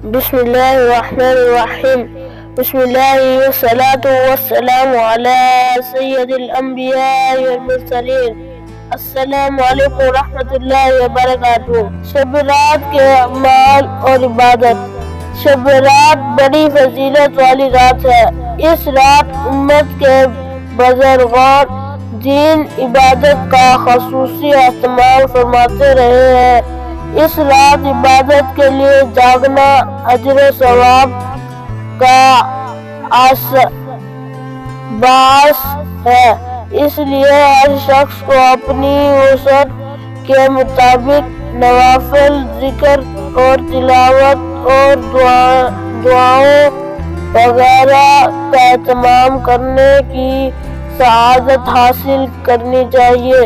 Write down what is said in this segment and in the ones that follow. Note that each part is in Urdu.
بسم الله الرحمن الرحيم. بسم الله والصلاة والسلام على سید الانبیاء والمرسلین. السلام علیکم ورحمۃ اللہ وبرکاتہ. شب رات کے اعمال اور عبادت. شب رات بڑی فضیلت والی رات ہے. اس رات امت کے بزرگان دین عبادت کا خصوصی اہتمام فرماتے رہے ہیں. اس رات عبادت کے لیے جاگنا اجر و ثواب کا باعث ہے. اس لیے ہر شخص کو اپنی وسعت کے مطابق نوافل، ذکر اور تلاوت اور دعاؤں وغیرہ کا اہتمام کرنے کی سعادت حاصل کرنی چاہیے.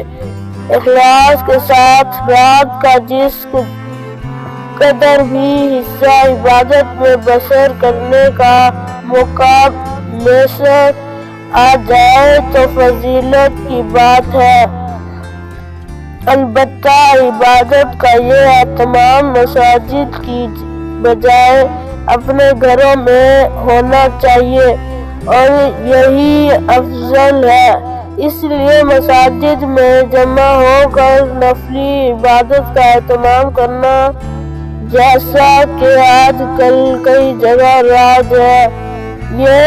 اخلاص کے ساتھ رات کا جس قدر بھی حصہ عبادت میں بسر کرنے کا موقع میسر آ جائے تو فضیلت کی بات ہے. البتہ عبادت کا یہ اہتمام مساجد کی بجائے اپنے گھروں میں ہونا چاہیے اور یہی افضل ہے. اس لیے مساجد میں جمع ہو کر نفلی عبادت کا اہتمام کرنا، جیسا کہ آج کل کئی جگہ رائج ہے، یہ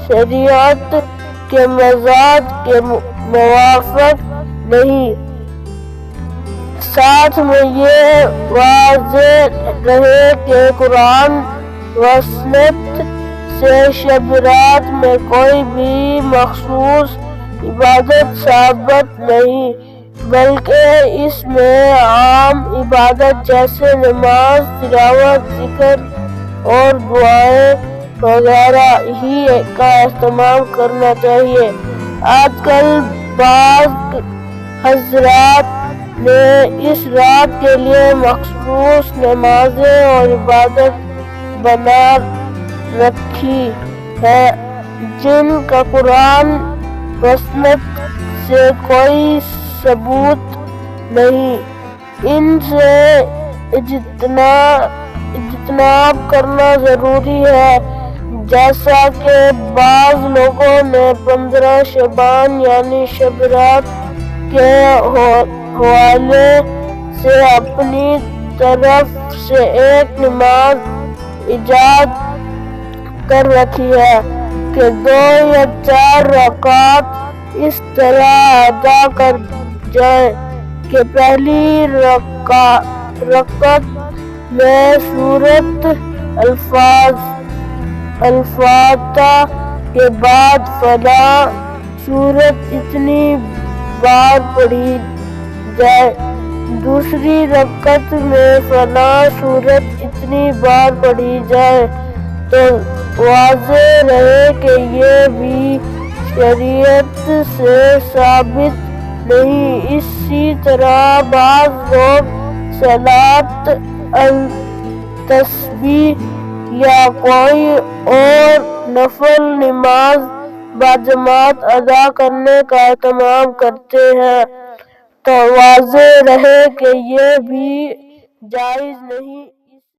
شریعت کے مزاج کے موافق نہیں. ساتھ میں یہ واضح رہے کہ قرآن و سنت سے شب رات میں کوئی بھی مخصوص عبادت ثابت نہیں، بلکہ اس میں عام عبادت جیسے نماز، تلاوت، ذکر اور دعائیں وغیرہ ہی کا اہتمام کرنا چاہیے. آج کل بعض حضرات نے اس رات کے لیے مخصوص نمازیں اور عبادت بنا رکھی ہے جن کا قرآن و سنت سے کوئی ثبوت نہیں. ان سے اجتناب کرنا ضروری ہے. جیسا کہ بعض لوگوں نے 15 شعبان یعنی شب رات کے حوالے سے اپنی طرف سے ایک نماز ایجاد کر رکھی ہے کہ 2 یا 4 رکعات اس طرح ادا کر جائے کہ پہلی رکعت میں سورۃ الفاتحہ کے بعد فلاں سورت اتنی بار پڑھی جائے، دوسری رکعت میں فلاں سورت اتنی بار پڑھی جائے. تو واضح رہے کہ یہ بھی شریعت سے ثابت نہیں. اسی طرح بعض لوگ صلاۃ التسبیح یا کوئی اور نفل نماز باجماعت ادا کرنے کا اہتمام کرتے ہیں، تو واضح رہے کہ یہ بھی جائز نہیں.